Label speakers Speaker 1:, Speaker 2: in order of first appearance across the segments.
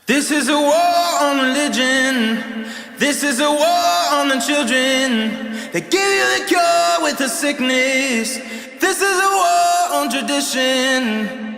Speaker 1: This is a war on religion. This is a war on the children. They give you the cure with the sickness. This is a war on tradition.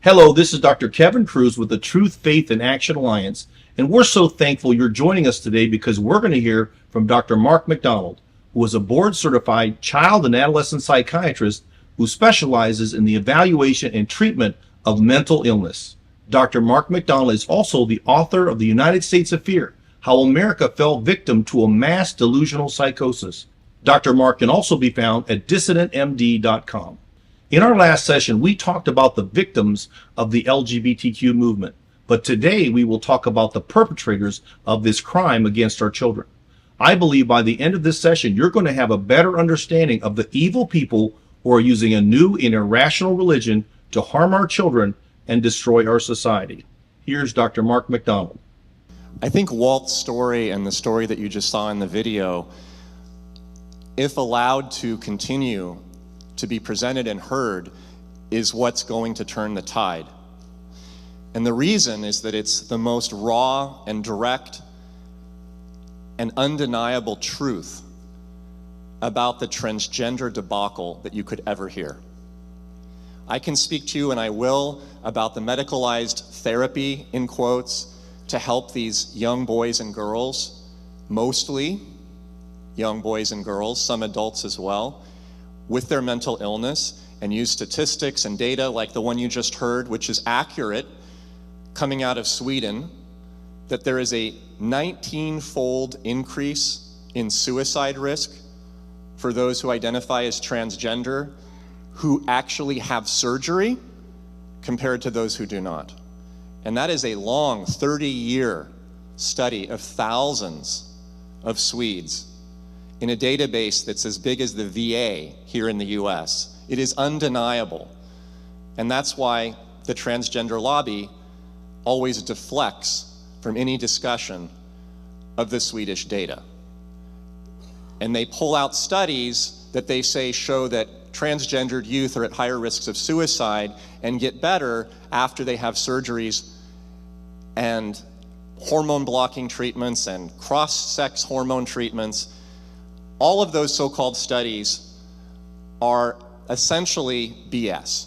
Speaker 2: Hello, this is Dr. Kevin Cruz with the Truth, Faith, and Action Alliance, and we're so thankful you're joining us today because we're going to hear from Dr. Mark McDonald, who is a board-certified child and adolescent psychiatrist who specializes in the evaluation and treatment of mental illness. Dr. Mark McDonald is also the author of The United States of Fear, How America Fell Victim to a Mass Delusional Psychosis. Dr. Mark can also be found at dissidentmd.com. In our last session, we talked about the victims of the LGBTQ movement, but today we will talk about the perpetrators of this crime against our children. I believe by the end of this session, you're going to have a better understanding of the evil people who are using a new and irrational religion to harm our children and destroy our society. Here's Dr. Mark McDonald.
Speaker 3: I think Walt's story and the story that you just saw in the video, if allowed to continue to be presented and heard, is what's going to turn the tide. And the reason is that it's the most raw and direct and undeniable truth about the transgender debacle that you could ever hear. I can speak to you, and I will, about the medicalized therapy, in quotes, to help these young boys and girls, mostly young boys and girls, some adults as well, with their mental illness, and use statistics and data like the one you just heard, which is accurate, coming out of Sweden, that there is a 19-fold increase in suicide risk for those who identify as transgender who actually have surgery compared to those who do not. And that is a long 30-year study of thousands of Swedes in a database that's as big as the VA here in the US. It is undeniable. And that's why the transgender lobby always deflects from any discussion of the Swedish data. And they pull out studies that they say show that transgendered youth are at higher risks of suicide and get better after they have surgeries and hormone blocking treatments and cross-sex hormone treatments. All of those so-called studies are essentially BS.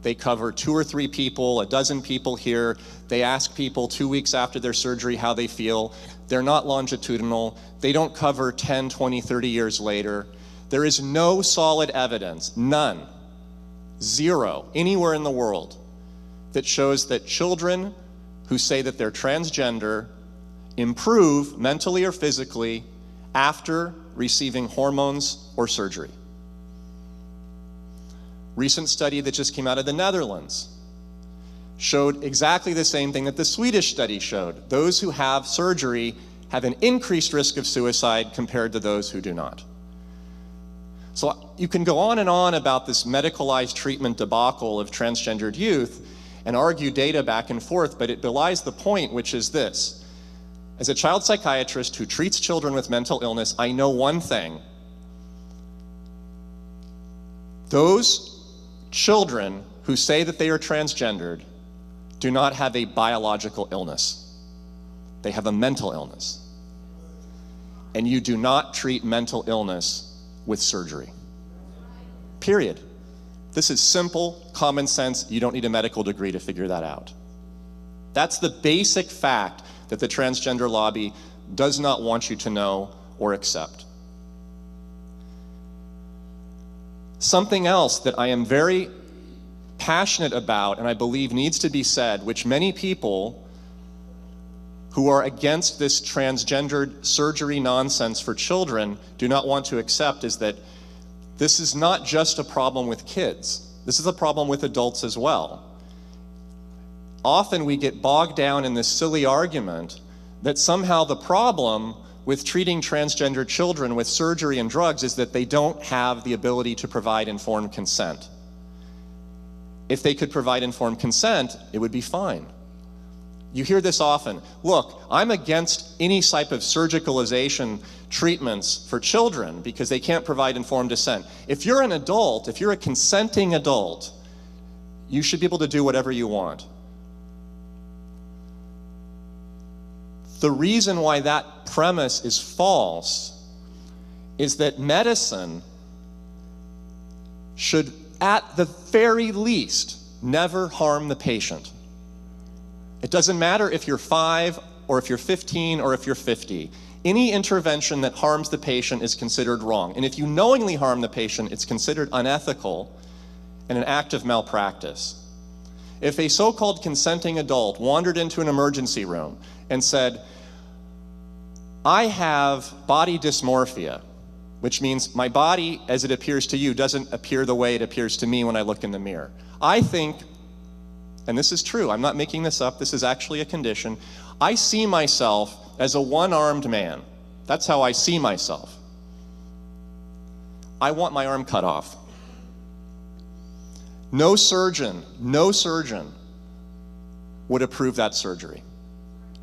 Speaker 3: They cover 2 or 3 people, a dozen people here. They ask people 2 weeks after their surgery how they feel. They're not longitudinal. They don't cover 10, 20, 30 years later. There is no solid evidence, none, zero, anywhere in the world that shows that children who say that they're transgender improve mentally or physically after receiving hormones or surgery. Recent study that just came out of the Netherlands showed exactly the same thing that the Swedish study showed. Those who have surgery have an increased risk of suicide compared to those who do not. So you can go on about this medicalized treatment debacle of transgendered youth and argue data back and forth, but it belies the point, which is this. As a child psychiatrist who treats children with mental illness, I know one thing. Those children who say that they are transgendered do not have a biological illness. They have a mental illness. And you do not treat mental illness with surgery. Period. This is simple, common sense. You don't need a medical degree to figure that out. That's the basic fact that the transgender lobby does not want you to know or accept. Something else that I am very passionate about and I believe needs to be said, which many people who are against this transgendered surgery nonsense for children do not want to accept, is that this is not just a problem with kids. This is a problem with adults as well. Often we get bogged down in this silly argument that somehow the problem with treating transgender children with surgery and drugs is that they don't have the ability to provide informed consent. If they could provide informed consent, it would be fine. You hear this often. Look, I'm against any type of surgicalization treatments for children because they can't provide informed consent. If you're an adult, if you're a consenting adult, you should be able to do whatever you want. The reason why that premise is false is that medicine should, at the very least, never harm the patient. It doesn't matter if you're 5 or if you're 15 or if you're 50. Any intervention that harms the patient is considered wrong. And if you knowingly harm the patient, it's considered unethical and an act of malpractice. If a so-called consenting adult wandered into an emergency room and said, I have body dysmorphia, which means my body as it appears to you doesn't appear the way it appears to me when I look in the mirror. I think, and this is true, I'm not making this up, this is actually a condition, I see myself as a one-armed man. That's how I see myself. I want my arm cut off. No surgeon would approve that surgery.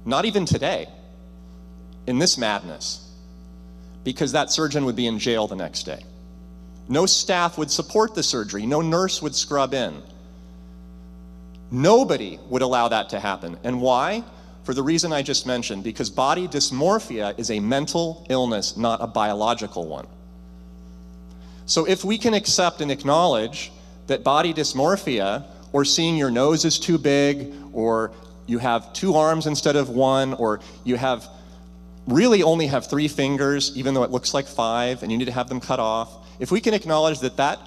Speaker 3: Not even today, in this madness, because that surgeon would be in jail the next day. No staff would support the surgery. No nurse would scrub in. Nobody would allow that to happen. And why? For the reason I just mentioned, because body dysmorphia is a mental illness, not a biological one. So if we can accept and acknowledge that body dysmorphia, or seeing your nose is too big, or you have 2 arms instead of 1, or you really only have 3 fingers, even though it looks like 5, and you need to have them cut off. If we can acknowledge that that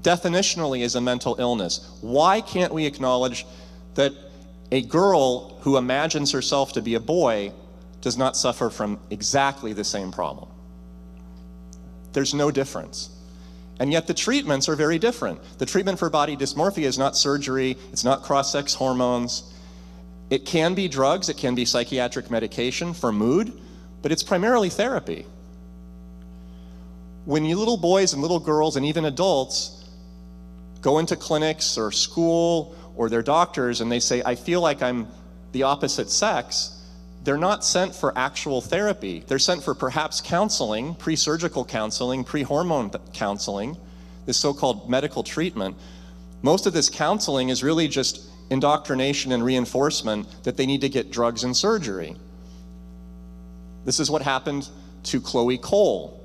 Speaker 3: definitionally is a mental illness, why can't we acknowledge that a girl who imagines herself to be a boy does not suffer from exactly the same problem? There's no difference. And yet the treatments are very different. The treatment for body dysmorphia is not surgery, it's not cross-sex hormones. It can be drugs, it can be psychiatric medication for mood, but it's primarily therapy. When you little boys and little girls and even adults go into clinics or school or their doctors and they say, I feel like I'm the opposite sex, they're not sent for actual therapy. They're sent for perhaps counseling, pre-surgical counseling, pre-hormone counseling, this so-called medical treatment. Most of this counseling is really just indoctrination and reinforcement that they need to get drugs and surgery. This is what happened to Chloe Cole,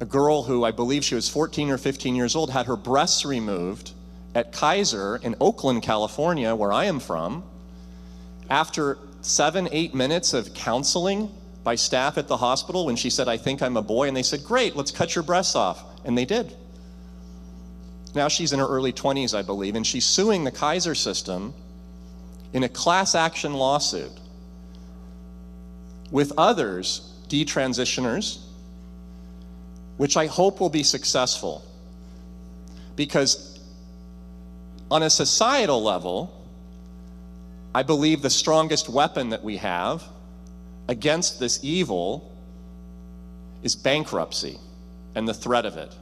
Speaker 3: a girl who I believe she was 14 or 15 years old, had her breasts removed at Kaiser in Oakland, California, where I am from. After 7-8 minutes of counseling by staff at the hospital, when she said, I think I'm a boy, and they said, great, let's cut your breasts off. And they did. Now she's in her early 20s, I believe, and she's suing the Kaiser system in a class action lawsuit with others, detransitioners, which I hope will be successful. Because on a societal level, I believe the strongest weapon that we have against this evil is bankruptcy and the threat of it.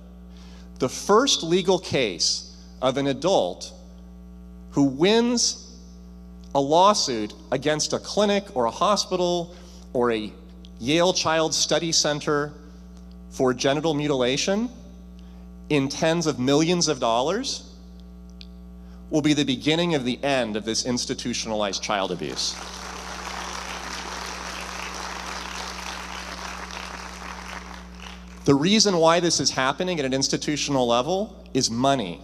Speaker 3: The first legal case of an adult who wins a lawsuit against a clinic or a hospital or a Yale Child Study Center for genital mutilation in tens of millions of dollars will be the beginning of the end of this institutionalized child abuse. The reason why this is happening at an institutional level is money.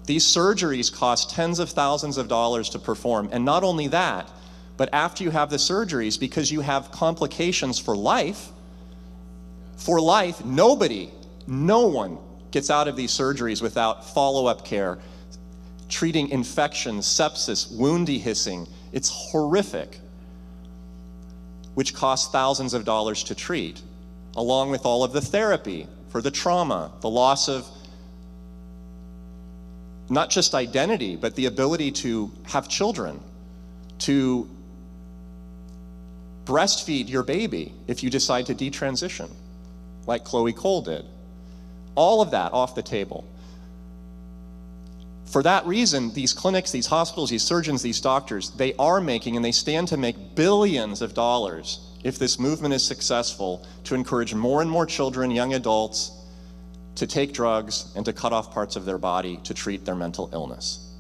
Speaker 3: These surgeries cost tens of thousands of dollars to perform, and not only that, but after you have the surgeries, because you have complications for life, no one gets out of these surgeries without follow-up care, treating infections, sepsis, wound dehiscing. It's horrific, which costs thousands of dollars to treat, along with all of the therapy for the trauma, the loss of not just identity, but the ability to have children, to breastfeed your baby if you decide to detransition, like Chloe Cole did. All of that off the table. For that reason, these clinics, these hospitals, these surgeons, these doctors, they are making and they stand to make billions of dollars if this movement is successful to encourage more and more children, young adults, to take drugs and to cut off parts of their body to treat their mental illness.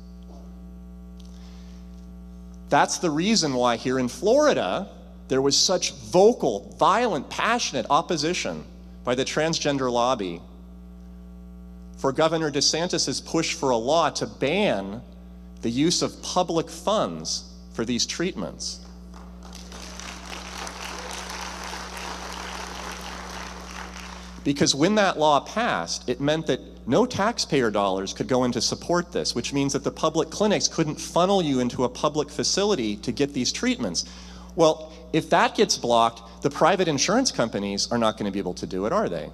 Speaker 3: That's the reason why here in Florida, there was such vocal, violent, passionate opposition by the transgender lobby for Governor DeSantis' push for a law to ban the use of public funds for these treatments. Because when that law passed, it meant that no taxpayer dollars could go in to support this, which means that the public clinics couldn't funnel you into a public facility to get these treatments. Well, if that gets blocked, the private insurance companies are not going to be able to do it, are they?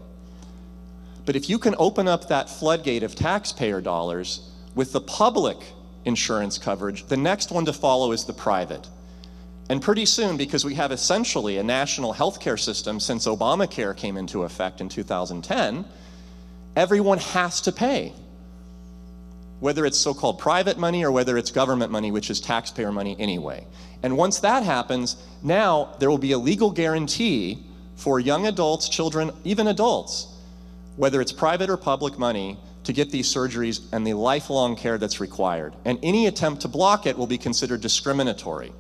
Speaker 3: But if you can open up that floodgate of taxpayer dollars with the public insurance coverage, the next one to follow is the private. And pretty soon, because we have essentially a national healthcare system since Obamacare came into effect in 2010, everyone has to pay. Whether it's so-called private money or whether it's government money, which is taxpayer money anyway. And once that happens, now there will be a legal guarantee for young adults, children, even adults, whether it's private or public money, to get these surgeries and the lifelong care that's required. And any attempt to block it will be considered discriminatory.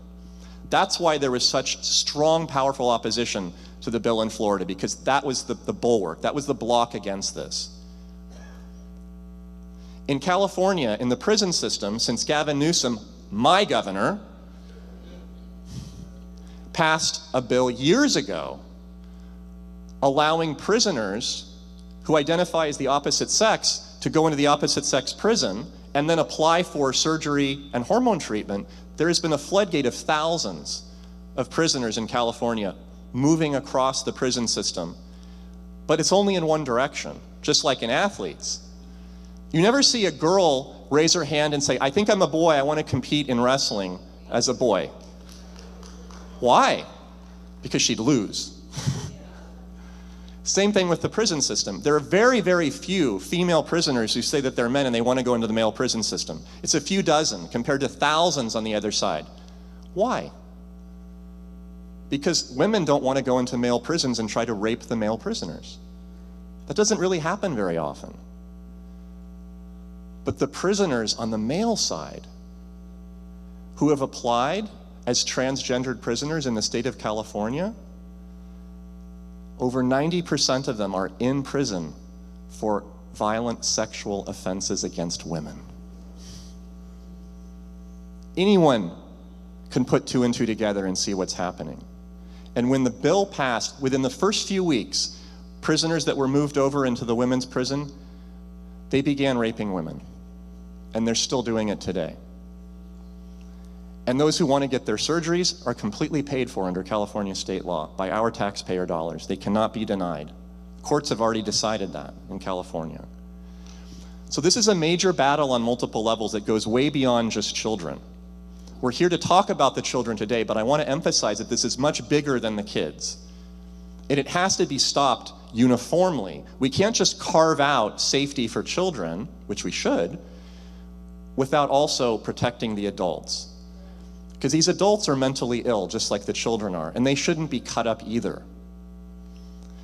Speaker 3: That's why there was such strong, powerful opposition to the bill in Florida, because that was the bulwark, that was the block against this. In California, in the prison system, since Gavin Newsom, my governor, passed a bill years ago allowing prisoners who identify as the opposite sex to go into the opposite sex prison and then apply for surgery and hormone treatment, there has been a floodgate of thousands of prisoners in California moving across the prison system. But it's only in one direction, just like in athletes. You never see a girl raise her hand and say, I think I'm a boy, I want to compete in wrestling as a boy. Why? Because she'd lose. Same thing with the prison system. There are very, very few female prisoners who say that they're men and they want to go into the male prison system. It's a few dozen compared to thousands on the other side. Why? Because women don't want to go into male prisons and try to rape the male prisoners. That doesn't really happen very often. But the prisoners on the male side who have applied as transgendered prisoners in the state of California, over 90% of them are in prison for violent sexual offenses against women. Anyone can put two and two together and see what's happening. And when the bill passed, within the first few weeks, prisoners that were moved over into the women's prison, they began raping women. And they're still doing it today. And those who want to get their surgeries are completely paid for under California state law by our taxpayer dollars. They cannot be denied. Courts have already decided that in California. So this is a major battle on multiple levels that goes way beyond just children. We're here to talk about the children today, but I want to emphasize that this is much bigger than the kids. And it has to be stopped uniformly. We can't just carve out safety for children, which we should, without also protecting the adults. Because these adults are mentally ill, just like the children are, and they shouldn't be cut up either.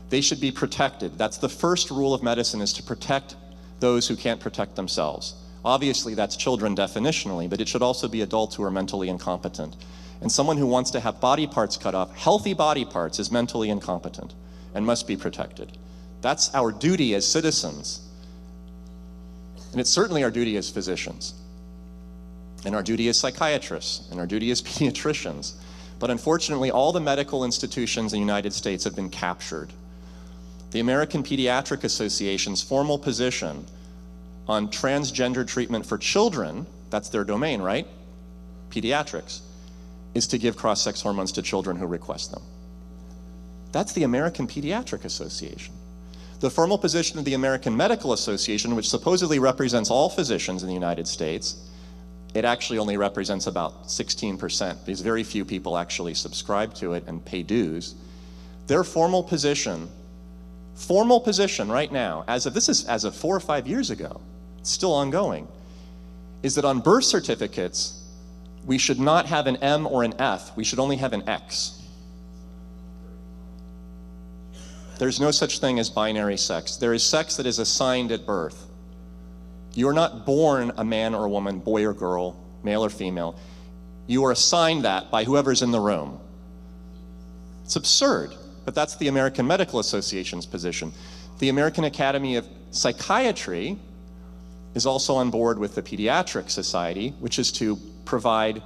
Speaker 3: They should be protected. That's the first rule of medicine, is to protect those who can't protect themselves. Obviously, that's children definitionally, but it should also be adults who are mentally incompetent. And someone who wants to have body parts cut off, healthy body parts, is mentally incompetent and must be protected. That's our duty as citizens. And it's certainly our duty as physicians. And our duty as psychiatrists, and our duty as pediatricians. But unfortunately, all the medical institutions in the United States have been captured. The American Pediatric Association's formal position on transgender treatment for children, that's their domain, right? Pediatrics, is to give cross-sex hormones to children who request them. That's the American Pediatric Association. The formal position of the American Medical Association, which supposedly represents all physicians in the United States, it actually only represents about 16%, because very few people actually subscribe to it and pay dues. Their formal position right now, as of 4 or 5 years ago, it's still ongoing, is that on birth certificates, we should not have an M or an F. We should only have an X. There's no such thing as binary sex. There is sex that is assigned at birth. You are not born a man or a woman, boy or girl, male or female. You are assigned that by whoever's in the room. It's absurd, but that's the American Medical Association's position. The American Academy of Psychiatry is also on board with the Pediatric Society, which is to provide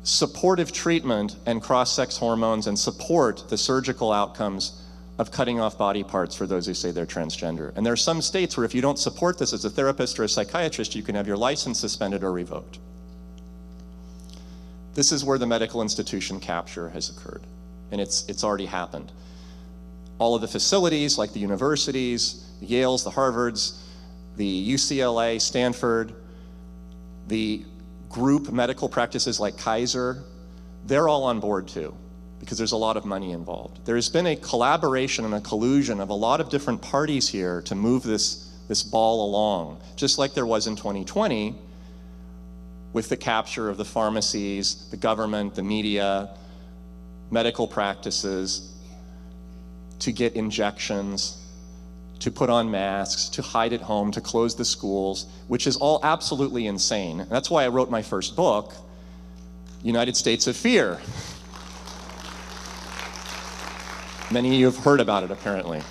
Speaker 3: supportive treatment and cross-sex hormones and support the surgical outcomes of cutting off body parts for those who say they're transgender. And there are some states where if you don't support this as a therapist or a psychiatrist, you can have your license suspended or revoked. This is where the medical institution capture has occurred, and it's already happened. All of the facilities, like the universities, the Yales, the Harvards, the UCLA, Stanford, the group medical practices like Kaiser, they're all on board too, because there's a lot of money involved. There's been a collaboration and a collusion of a lot of different parties here to move this ball along, just like there was in 2020 with the capture of the pharmacies, the government, the media, medical practices, to get injections, to put on masks, to hide at home, to close the schools, which is all absolutely insane. That's why I wrote my first book, United States of Fear. Many of you have heard about it, apparently.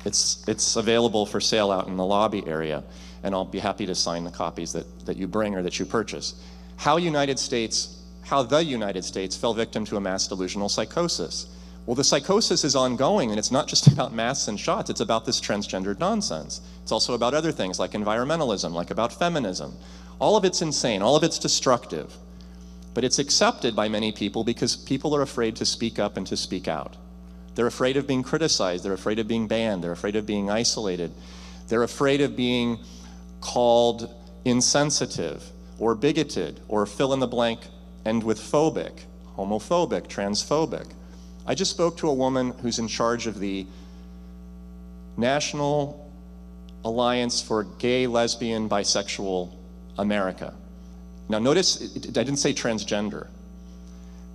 Speaker 3: It's available for sale out in the lobby area, and I'll be happy to sign the copies that you bring or that you purchase. How the United States fell victim to a mass delusional psychosis. Well, the psychosis is ongoing, and it's not just about masks and shots, it's about this transgendered nonsense. It's also about other things like environmentalism, like about feminism. All of it's insane, all of it's destructive. But it's accepted by many people because people are afraid to speak up and to speak out. They're afraid of being criticized, they're afraid of being banned, they're afraid of being isolated. They're afraid of being called insensitive or bigoted or fill in the blank, end with phobic, homophobic, transphobic. I just spoke to a woman who's in charge of the National Alliance for Gay, Lesbian, Bisexual America. Now notice, I didn't say transgender,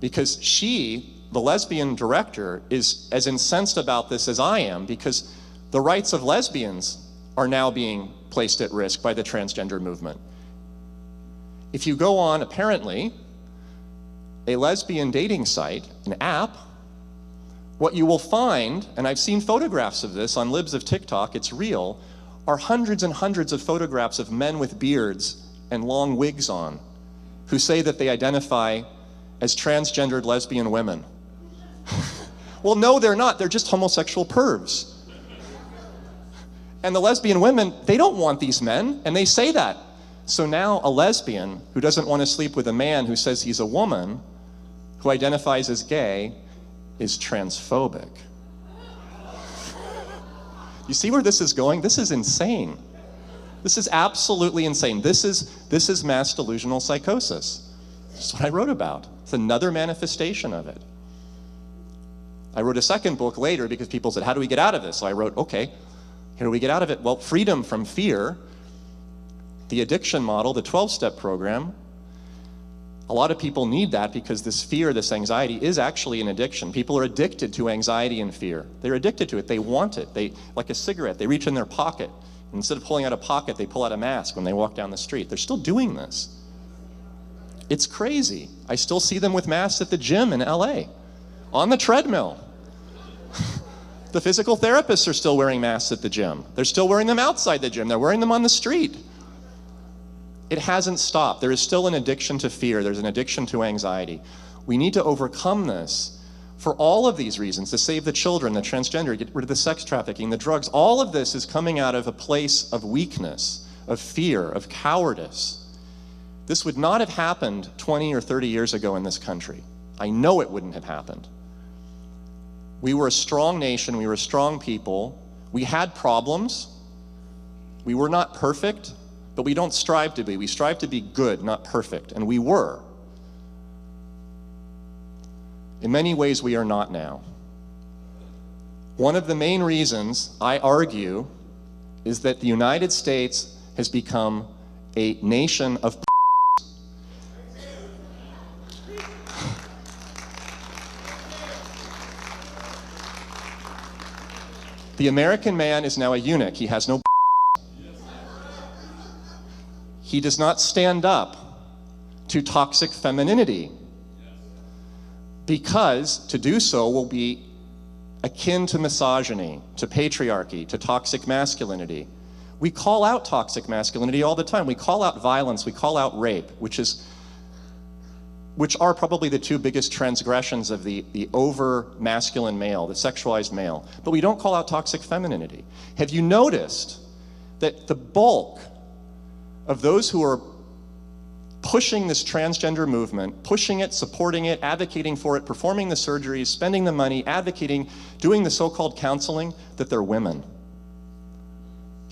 Speaker 3: because she, the lesbian director, is as incensed about this as I am, because the rights of lesbians are now being placed at risk by the transgender movement. If you go on, apparently, a lesbian dating site, an app, what you will find, and I've seen photographs of this on libs of TikTok, it's real, are hundreds and hundreds of photographs of men with beards and long wigs on who say that they identify as transgendered lesbian women. Well, no, they're not. They're just homosexual pervs. And the lesbian women, they don't want these men, and they say that. So now a lesbian who doesn't want to sleep with a man who says he's a woman, who identifies as gay, is transphobic. You see where this is going? This is insane. This is absolutely insane. This is mass delusional psychosis. That's what I wrote about. It's another manifestation of it. I wrote a second book later because people said, how do we get out of this? So I wrote, okay, how do we get out of it? Well, freedom from fear, the addiction model, the 12-step program. A lot of people need that because this fear, this anxiety is actually an addiction. People are addicted to anxiety and fear. They're addicted to it. They want it. They, like a cigarette, they reach in their pocket. Instead of pulling out a pocket, they pull out a mask when they walk down the street. They're still doing this. It's crazy. I still see them with masks at the gym in LA, on the treadmill. The physical therapists are still wearing masks at the gym. They're still wearing them outside the gym. They're wearing them on the street. It hasn't stopped. There is still an addiction to fear. There's an addiction to anxiety. We need to overcome this for all of these reasons, to save the children, the transgender, get rid of the sex trafficking, the drugs. All of this is coming out of a place of weakness, of fear, of cowardice. This would not have happened 20 or 30 years ago in this country. I know it wouldn't have happened. We were a strong nation. We were a strong people. We had problems. We were not perfect. But we don't strive to be. We strive to be good, not perfect. And we were. In many ways, we are not now. One of the main reasons, I argue, is that the United States has become a nation of The American man is now a eunuch. He has no He does not stand up to toxic femininity, because to do so will be akin to misogyny, to patriarchy, to toxic masculinity. We call out toxic masculinity all the time. We call out violence, we call out rape, which are probably the two biggest transgressions of the over masculine male, the sexualized male. But we don't call out toxic femininity. Have you noticed that the bulk of those who are pushing this transgender movement, pushing it, supporting it, advocating for it, performing the surgeries, spending the money, advocating, doing the so-called counseling, that they're women? Do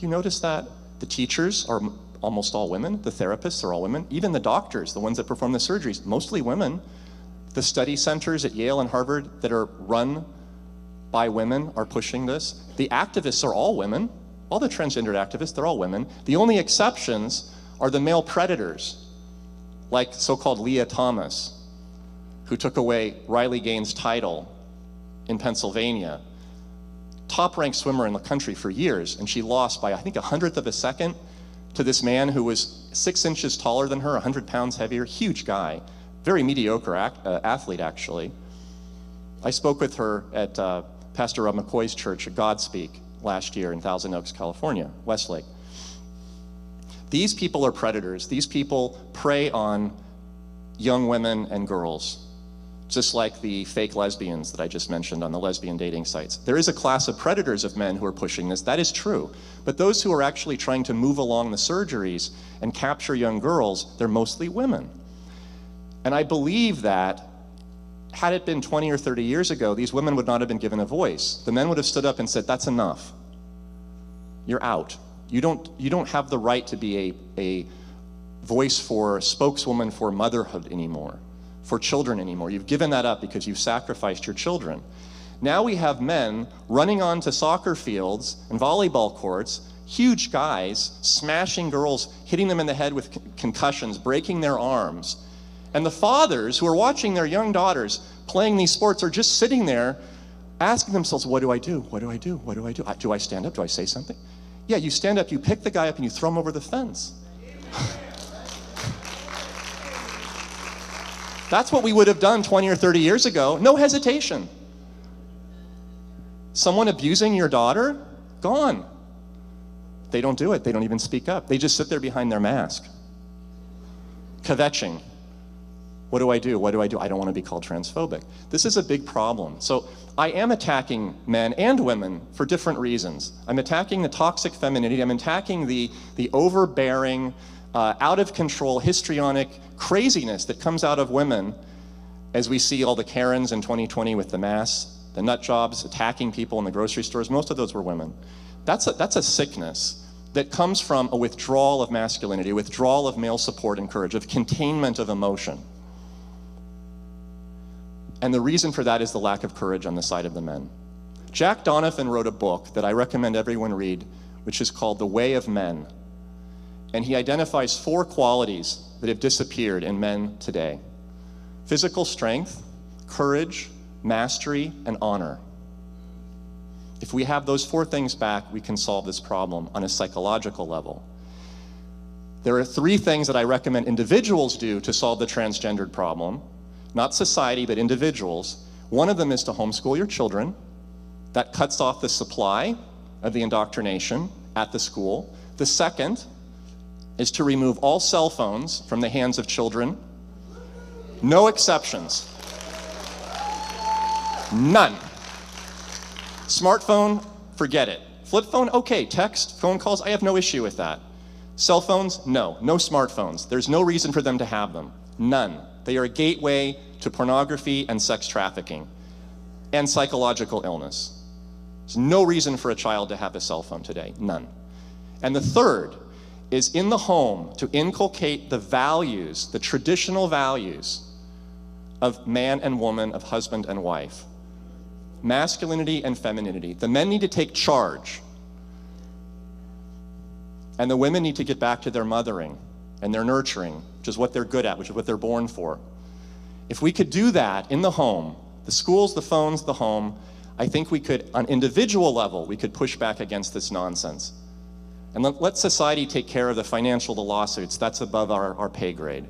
Speaker 3: you notice that? The teachers are almost all women. The therapists are all women. Even the doctors, the ones that perform the surgeries, mostly women. The study centers at Yale and Harvard that are run by women are pushing this. The activists are all women. All the transgendered activists, they're all women. The only exceptions are the male predators, like so-called Leah Thomas, who took away Riley Gaines' title in Pennsylvania. Top-ranked swimmer in the country for years, and she lost by, I think, 100th of a second to this man who was 6 inches taller than her, 100 pounds heavier, huge guy, very mediocre athlete, actually. I spoke with her at Pastor Rob McCoy's church at Godspeak last year in Thousand Oaks, California, Westlake. These people are predators. These people prey on young women and girls, just like the fake lesbians that I just mentioned on the lesbian dating sites. There is a class of predators of men who are pushing this. That is true. But those who are actually trying to move along the surgeries and capture young girls, they're mostly women. And I believe that had it been 20 or 30 years ago, these women would not have been given a voice. The men would have stood up and said, that's enough. You're out. You don't have the right to be a voice for, a spokeswoman for motherhood anymore, for children anymore. You've given that up because you've sacrificed your children. Now we have men running onto soccer fields and volleyball courts, huge guys, smashing girls, hitting them in the head with concussions, breaking their arms. And the fathers who are watching their young daughters playing these sports are just sitting there asking themselves, what do I do? What do I do? What do I do? Do I stand up? Do I say something? Yeah, you stand up, you pick the guy up, and you throw him over the fence. That's what we would have done 20 or 30 years ago. No hesitation. Someone abusing your daughter? Gone. They don't do it. They don't even speak up. They just sit there behind their mask. Kvetching. What do I do? What do I do? I don't want to be called transphobic. This is a big problem. So I am attacking men and women for different reasons. I'm attacking the toxic femininity. I'm attacking the overbearing, out of control, histrionic craziness that comes out of women as we see all the Karens in 2020 with the masks, the nut jobs attacking people in the grocery stores. Most of those were women. That's a sickness that comes from a withdrawal of masculinity, a withdrawal of male support and courage, of containment of emotion. And the reason for that is the lack of courage on the side of the men. Jack Donovan wrote a book that I recommend everyone read, which is called The Way of Men. And he identifies 4 qualities that have disappeared in men today: physical strength, courage, mastery, and honor. If we have those 4 things back, we can solve this problem on a psychological level. There are 3 things that I recommend individuals do to solve the transgendered problem. Not society, but individuals. One of them is to homeschool your children. That cuts off the supply of the indoctrination at the school. The second is to remove all cell phones from the hands of children. No exceptions. None. Smartphone, forget it. Flip phone, okay. Text, phone calls, I have no issue with that. Cell phones, no. No smartphones. There's no reason for them to have them. None. They are a gateway to pornography and sex trafficking and psychological illness. There's no reason for a child to have a cell phone today, none. And the third is in the home to inculcate the values, the traditional values of man and woman, of husband and wife. Masculinity and femininity. The men need to take charge. And the women need to get back to their mothering and they're nurturing, which is what they're good at, which is what they're born for. If we could do that in the home, the schools, the phones, the home, I think we could, on individual level, we could push back against this nonsense. And let society take care of the financial, the lawsuits. That's above our pay grade.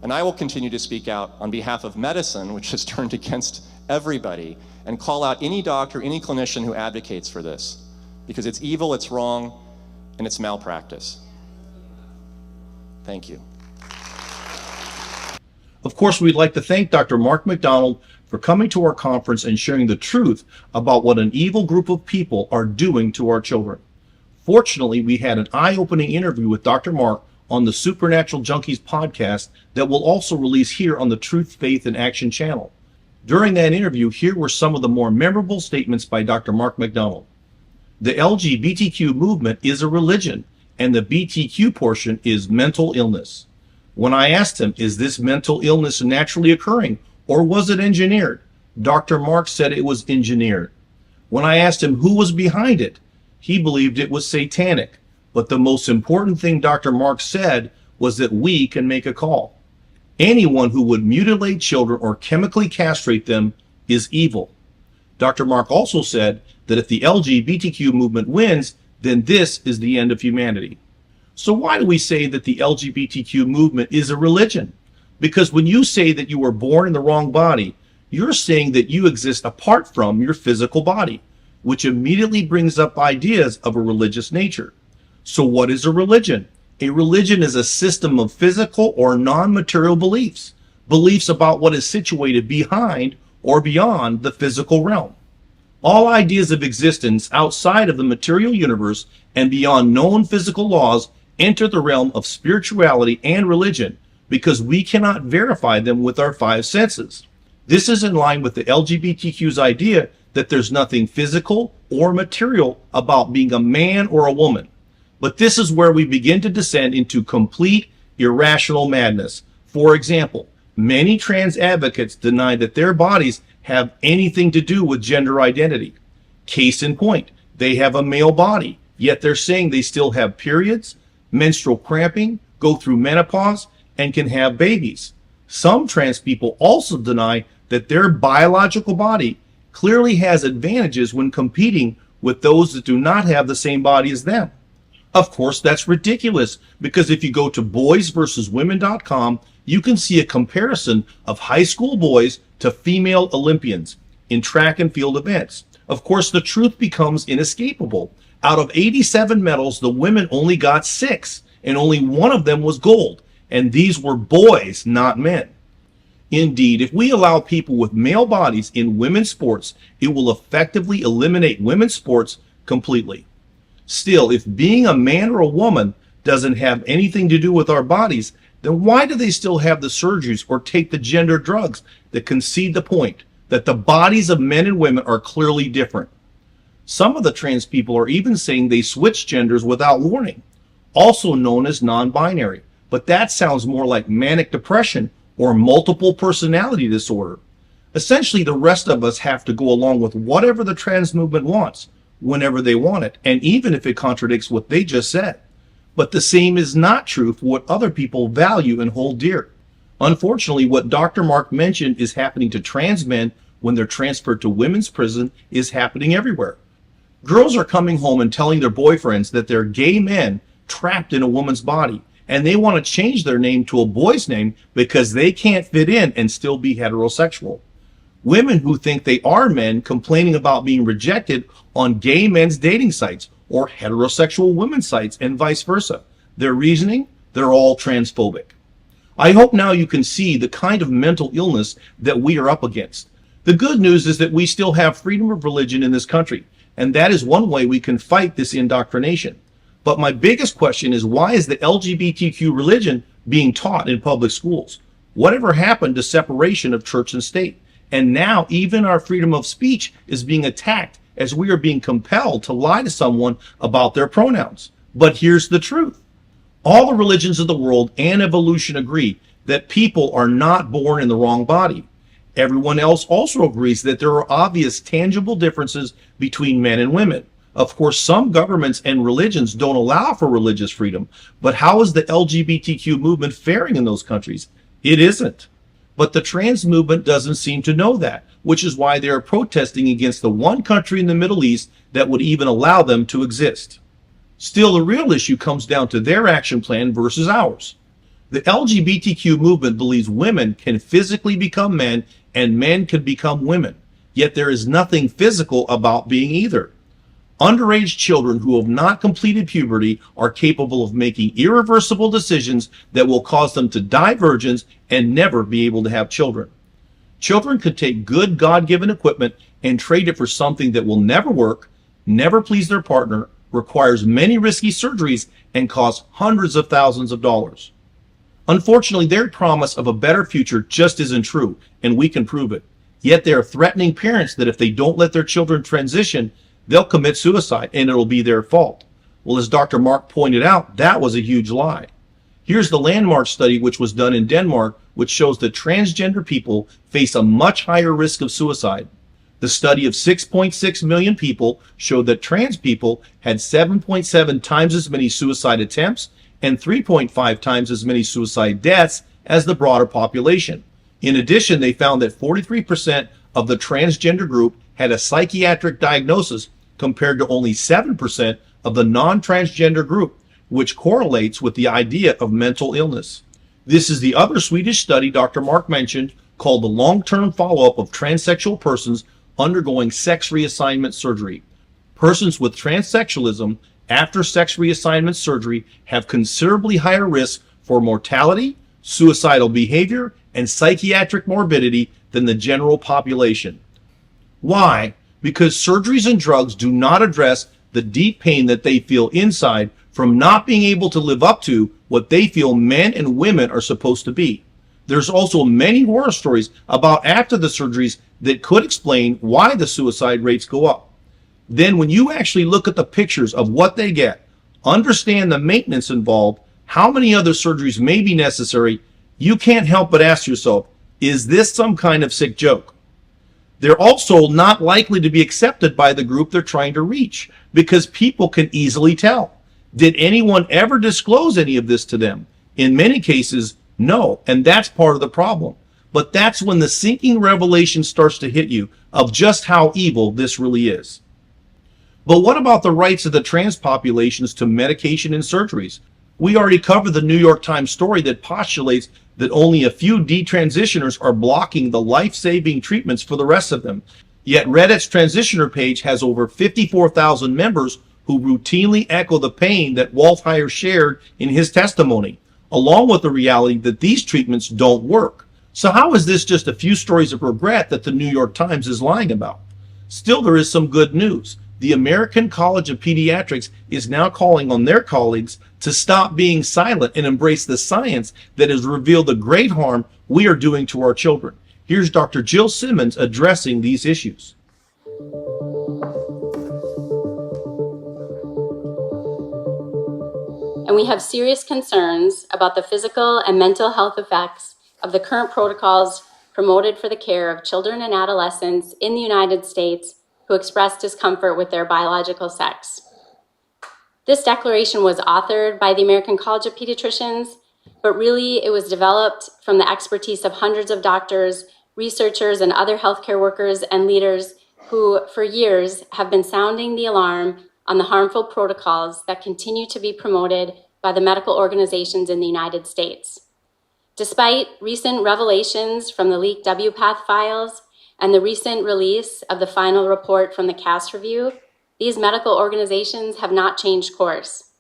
Speaker 3: And I will continue to speak out on behalf of medicine, which has turned against everybody, and call out any doctor, any clinician who advocates for this, because it's evil, it's wrong, and it's malpractice. Thank you.
Speaker 2: Of course, we'd like to thank Dr. Mark McDonald for coming to our conference and sharing the truth about what an evil group of people are doing to our children. Fortunately, we had an eye-opening interview with Dr. Mark on the Supernatural Junkies podcast that we'll also release here on the Truth, Faith, and Action channel. During that interview, here were some of the more memorable statements by Dr. Mark McDonald. The LGBTQ movement is a religion, and the BTQ portion is mental illness. When I asked him, is this mental illness naturally occurring, or was it engineered? Dr. Mark said it was engineered. When I asked him who was behind it, he believed it was satanic. But the most important thing Dr. Mark said was that we can make a call. Anyone who would mutilate children or chemically castrate them is evil. Dr. Mark also said that if the LGBTQ movement wins, then this is the end of humanity. So why do we say that the LGBTQ movement is a religion? Because when you say that you were born in the wrong body, you're saying that you exist apart from your physical body, which immediately brings up ideas of a religious nature. So what is a religion? A religion is a system of physical or non-material beliefs, beliefs about what is situated behind or beyond the physical realm. All ideas of existence outside of the material universe and beyond known physical laws enter the realm of spirituality and religion because we cannot verify them with our five senses. This is in line with the LGBTQ's idea that there's nothing physical or material about being a man or a woman. But this is where we begin to descend into complete irrational madness. For example, many trans advocates deny that their bodies have anything to do with gender identity. Case in point, they have a male body, yet they're saying they still have periods, menstrual cramping, go through menopause, and can have babies. Some trans people also deny that their biological body clearly has advantages when competing with those that do not have the same body as them. Of course, that's ridiculous, because if you go to boysversuswomen.com, you can see a comparison of high school boys to female Olympians in track and field events. Of course, the truth becomes inescapable. Out of 87 medals, the women only got 6, and only one of them was gold, and these were boys, not men. Indeed, if we allow people with male bodies in women's sports, it will effectively eliminate women's sports completely. Still, if being a man or a woman doesn't have anything to do with our bodies, then why do they still have the surgeries or take the gender drugs that concede the point that the bodies of men and women are clearly different? Some of the trans people are even saying they switch genders without warning, also known as non-binary, but that sounds more like manic depression or multiple personality disorder. Essentially, the rest of us have to go along with whatever the trans movement wants, whenever they want it, and even if it contradicts what they just said. But the same is not true for what other people value and hold dear. Unfortunately, what Dr. Mark mentioned is happening to trans men when they're transferred to women's prison is happening everywhere. Girls are coming home and telling their boyfriends that they're gay men trapped in a woman's body, and they want to change their name to a boy's name because they can't fit in and still be heterosexual. Women who think they are men complaining about being rejected on gay men's dating sites or heterosexual women's sites and vice versa. Their reasoning? They're all transphobic. I hope now you can see the kind of mental illness that we are up against. The good news is that we still have freedom of religion in this country, and that is one way we can fight this indoctrination. But my biggest question is, why is the LGBTQ religion being taught in public schools? Whatever happened to separation of church and state? And now even our freedom of speech is being attacked as we are being compelled to lie to someone about their pronouns. But here's the truth. All the religions of the world and evolution agree that people are not born in the wrong body. Everyone else also agrees that there are obvious tangible differences between men and women. Of course, some governments and religions don't allow for religious freedom, but how is the LGBTQ movement faring in those countries? It isn't. But the trans movement doesn't seem to know that, which is why they are protesting against the one country in the Middle East that would even allow them to exist. Still, the real issue comes down to their action plan versus ours. The LGBTQ movement believes women can physically become men and men can become women, yet there is nothing physical about being either. Underage children who have not completed puberty are capable of making irreversible decisions that will cause them to die virgins and never be able to have children. Children could take good God-given equipment and trade it for something that will never work, never please their partner, requires many risky surgeries, and costs hundreds of thousands of dollars. Unfortunately, their promise of a better future just isn't true, and we can prove it. Yet they are threatening parents that if they don't let their children transition, they'll commit suicide and it'll be their fault. Well, as Dr. Mark pointed out, that was a huge lie. Here's the landmark study which was done in Denmark, which shows that transgender people face a much higher risk of suicide. The study of 6.6 million people showed that trans people had 7.7 times as many suicide attempts and 3.5 times as many suicide deaths as the broader population. In addition, they found that 43% of the transgender group had a psychiatric diagnosis compared to only 7% of the non-transgender group, which correlates with the idea of mental illness. This is the other Swedish study Dr. Mark mentioned called the long-term follow-up of transsexual persons undergoing sex reassignment surgery. Persons with transsexualism after sex reassignment surgery have considerably higher risk for mortality, suicidal behavior, and psychiatric morbidity than the general population. Why? Because surgeries and drugs do not address the deep pain that they feel inside from not being able to live up to what they feel men and women are supposed to be. There's also many horror stories about after the surgeries that could explain why the suicide rates go up. Then when you actually look at the pictures of what they get, understand the maintenance involved, how many other surgeries may be necessary, you can't help but ask yourself, is this some kind of sick joke? They're also not likely to be accepted by the group they're trying to reach because people can easily tell. Did anyone ever disclose any of this to them? In many cases, no, and that's part of the problem. But that's when the sinking revelation starts to hit you of just how evil this really is. But what about the rights of the trans populations to medication and surgeries? We already covered the New York Times story that postulates that only a few detransitioners are blocking the life-saving treatments for the rest of them. Yet Reddit's transitioner page has over 54,000 members who routinely echo the pain that Walt Heyer shared in his testimony, along with the reality that these treatments don't work. So how is this just a few stories of regret that the New York Times is lying about? Still, there is some good news. The American College of Pediatrics is now calling on their colleagues to stop being silent and embrace the science that has revealed the great harm we are doing to our children. Here's Dr. Jill Simmons addressing these issues.
Speaker 4: And we have serious concerns about the physical and mental health effects of the current protocols promoted for the care of children and adolescents in the United States who express discomfort with their biological sex. This declaration was authored by the American College of Pediatricians, but really it was developed from the expertise of hundreds of doctors, researchers, and other healthcare workers and leaders who, for years, have been sounding the alarm on the harmful protocols that continue to be promoted by the medical organizations in the United States. Despite recent revelations from the leaked WPATH files and the recent release of the final report from the CAS review, these medical organizations have not changed course.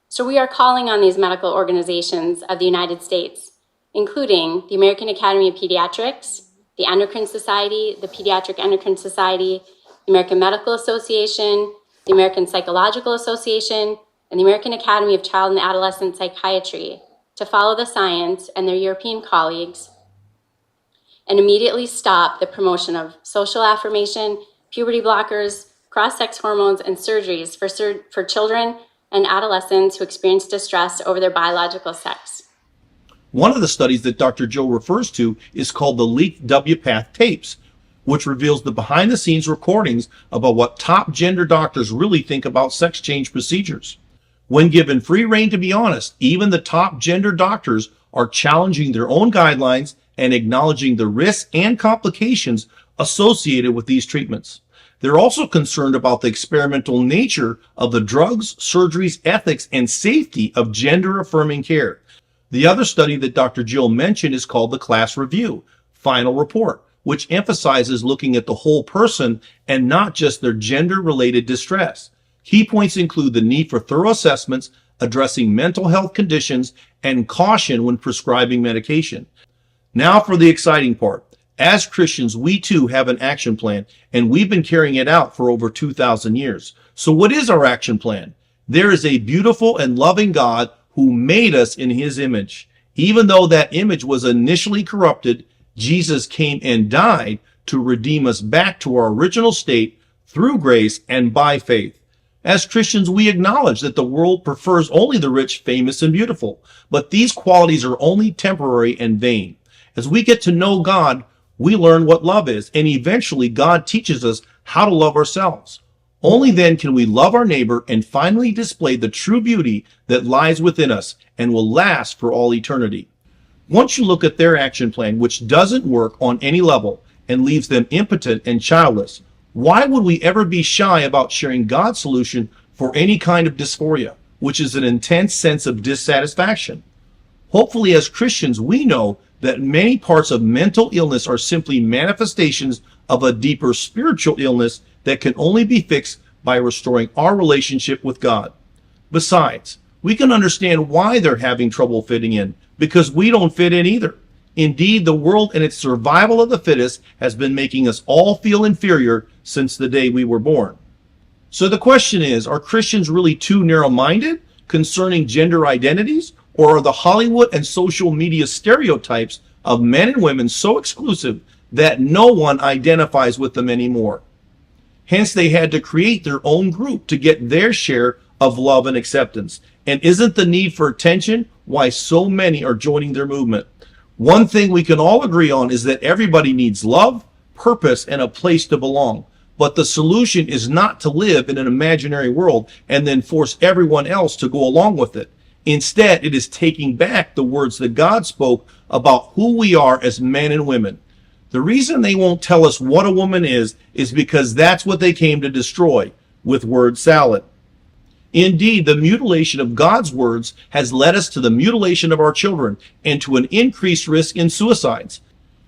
Speaker 4: So we are calling on these medical organizations of the United States, including the American Academy of Pediatrics, the Endocrine Society, the Pediatric Endocrine Society, the American Medical Association, the American Psychological Association, and the American Academy of Child and Adolescent Psychiatry to follow the science and their European colleagues and immediately stop the promotion of social affirmation, puberty blockers, cross-sex hormones, and surgeries for children and adolescents who experience distress over their biological sex.
Speaker 2: One of the studies that Dr. Joe refers to is called the leaked WPATH tapes, which reveals the behind-the-scenes recordings about what top gender doctors really think about sex change procedures. When given free rein to be honest, even the top gender doctors are challenging their own guidelines and acknowledging the risks and complications associated with these treatments. They're also concerned about the experimental nature of the drugs, surgeries, ethics, and safety of gender-affirming care. The other study that Dr. Jill mentioned is called the Class Review Final Report, which emphasizes looking at the whole person and not just their gender-related distress. Key points include the need for thorough assessments, addressing mental health conditions, and caution when prescribing medication. Now for the exciting part. As Christians, we too have an action plan, and we've been carrying it out for over 2,000 years. So what is our action plan? There is a beautiful and loving God who made us in his image. Even though that image was initially corrupted, Jesus came and died to redeem us back to our original state through grace and by faith. As Christians, we acknowledge that the world prefers only the rich, famous, and beautiful, but these qualities are only temporary and vain. As we get to know God, we learn what love is, and eventually God teaches us how to love ourselves. Only then can we love our neighbor and finally display the true beauty that lies within us and will last for all eternity. Once you look at their action plan, which doesn't work on any level and leaves them impotent and childless, why would we ever be shy about sharing God's solution for any kind of dysphoria, which is an intense sense of dissatisfaction? Hopefully, as Christians, we know that many parts of mental illness are simply manifestations of a deeper spiritual illness that can only be fixed by restoring our relationship with God. Besides, we can understand why they're having trouble fitting in, because we don't fit in either. Indeed, the world and its survival of the fittest has been making us all feel inferior since the day we were born. So the question is, are Christians really too narrow-minded concerning gender identities? Or are the Hollywood and social media stereotypes of men and women so exclusive that no one identifies with them anymore? Hence, they had to create their own group to get their share of love and acceptance. And isn't the need for attention why so many are joining their movement? One thing we can all agree on is that everybody needs love, purpose, and a place to belong. But the solution is not to live in an imaginary world and then force everyone else to go along with it. Instead, it is taking back the words that God spoke about who we are as men and women. The reason they won't tell us what a woman is because that's what they came to destroy with word salad. Indeed, the mutilation of God's words has led us to the mutilation of our children and to an increased risk in suicides.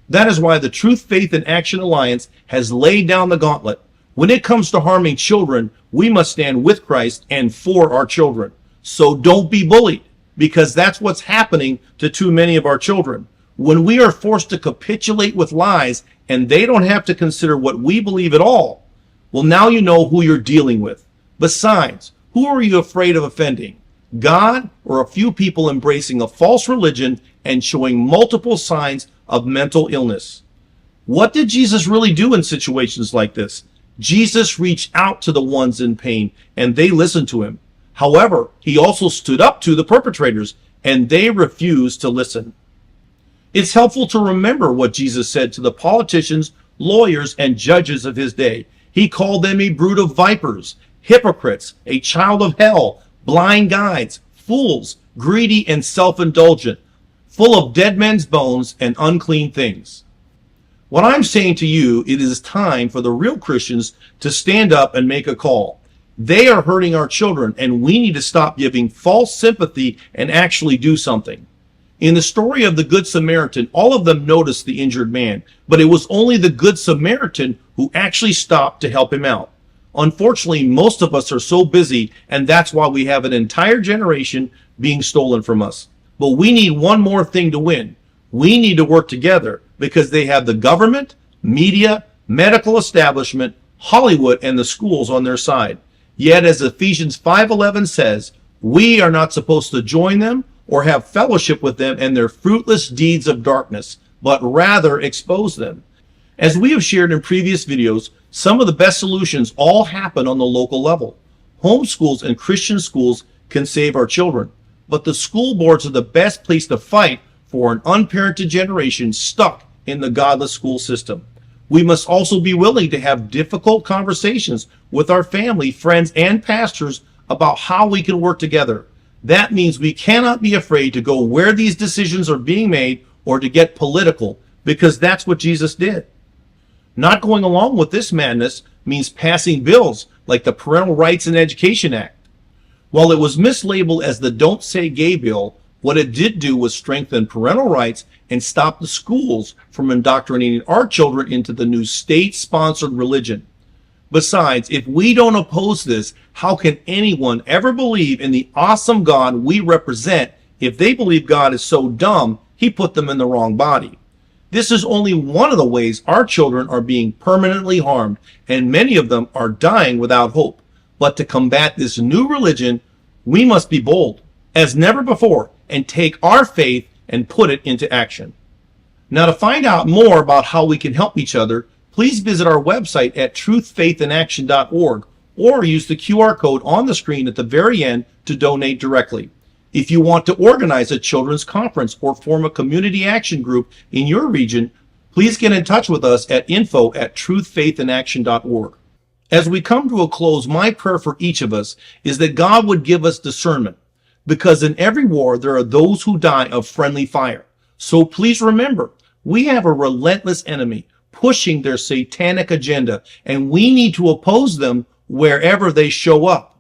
Speaker 2: That is why the Truth, Faith, and Action Alliance has laid down the gauntlet. When it comes to harming children, we must stand with Christ and for our children. So don't be bullied, because that's what's happening to too many of our children. When we are forced to capitulate with lies and they don't have to consider what we believe at all, well, now you know who you're dealing with. Besides, who are you afraid of offending? God or a few people embracing a false religion and showing multiple signs of mental illness? What did Jesus really do in situations like this? Jesus reached out to the ones in pain and they listened to him. However, he also stood up to the perpetrators, and they refused to listen. It's helpful to remember what Jesus said to the politicians, lawyers, and judges of his day. He called them a brood of vipers, hypocrites, a child of hell, blind guides, fools, greedy and self-indulgent, full of dead men's bones and unclean things. What I'm saying to you, it is time for the real Christians to stand up and make a call. They are hurting our children, and we need to stop giving false sympathy and actually do something. In the story of the Good Samaritan, all of them noticed the injured man, but it was only the Good Samaritan who actually stopped to help him out. Unfortunately, most of us are so busy, and that's why we have an entire generation being stolen from us. But we need one more thing to win. We need to work together, because they have the government, media, medical establishment, Hollywood, and the schools on their side. Yet, as Ephesians 5:11 says, we are not supposed to join them or have fellowship with them and their fruitless deeds of darkness, but rather expose them. As we have shared in previous videos, some of the best solutions all happen on the local level. Homeschools and Christian schools can save our children, but the school boards are the best place to fight for an unparented generation stuck in the godless school system. We must also be willing to have difficult conversations with our family, friends, and pastors about how we can work together. That means we cannot be afraid to go where these decisions are being made or to get political, because that's what Jesus did. Not going along with this madness means passing bills like the Parental Rights and Education Act. While it was mislabeled as the Don't Say Gay bill, what it did do was strengthen parental rights and stop the schools from indoctrinating our children into the new state-sponsored religion. Besides, if we don't oppose this, how can anyone ever believe in the awesome God we represent if they believe God is so dumb he put them in the wrong body? This is only one of the ways our children are being permanently harmed, and many of them are dying without hope. But to combat this new religion, we must be bold as never before and take our faith and put it into action. Now, to find out more about how we can help each other, please visit our website at truthfaithinaction.org or use the QR code on the screen at the very end to donate directly. If you want to organize a children's conference or form a community action group in your region, please get in touch with us at info@truthfaithinaction.org. As we come to a close, my prayer for each of us is that God would give us discernment, because in every war there are those who die of friendly fire. So please remember, we have a relentless enemy pushing their satanic agenda, and we need to oppose them wherever they show up.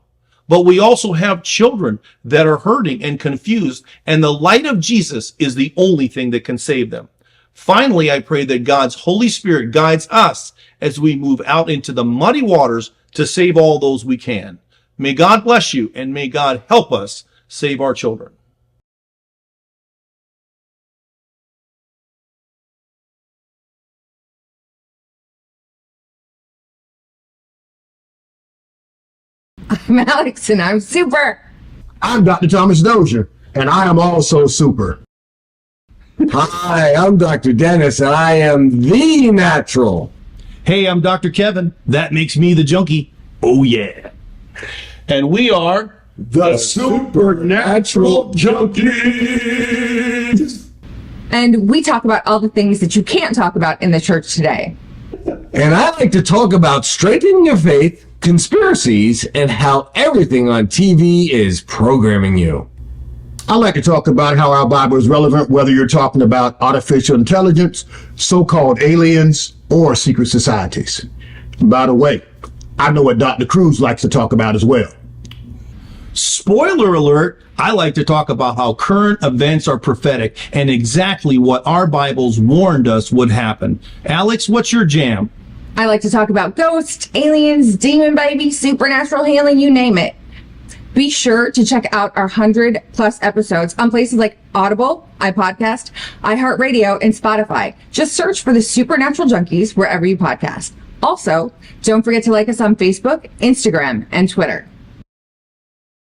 Speaker 2: But we also have children that are hurting and confused, and the light of Jesus is the only thing that can save them. Finally, I pray that God's Holy Spirit guides us as we move out into the muddy waters to save all those we can. May God bless you, and may God help us save our children.
Speaker 5: I'm Alex, and I'm super.
Speaker 6: I'm Dr. Thomas Dozier, and I am also super. Hi, I'm Dr. Dennis, and I am the natural.
Speaker 2: Hey, I'm Dr. Kevin. That makes me the junkie. Oh, yeah. And we are
Speaker 6: The Supernatural Junkies.
Speaker 5: And we talk about all the things that you can't talk about in the church today.
Speaker 6: And I like to talk about strengthening your faith, conspiracies, and how everything on TV is programming you. I like to talk about how our Bible is relevant, whether you're talking about artificial intelligence, so-called aliens, or secret societies. By the way, I know what Dr. Cruz likes to talk about as well.
Speaker 2: Spoiler alert, I like to talk about how current events are prophetic and exactly what our Bibles warned us would happen. Alex, what's your jam?
Speaker 5: I like to talk about ghosts, aliens, demon babies, supernatural healing, you name it. Be sure to check out our 100+ episodes on places like Audible, iPodcast, iHeartRadio, and Spotify. Just search for the Supernatural Junkies wherever you podcast. Also, don't forget to like us on Facebook, Instagram, and Twitter.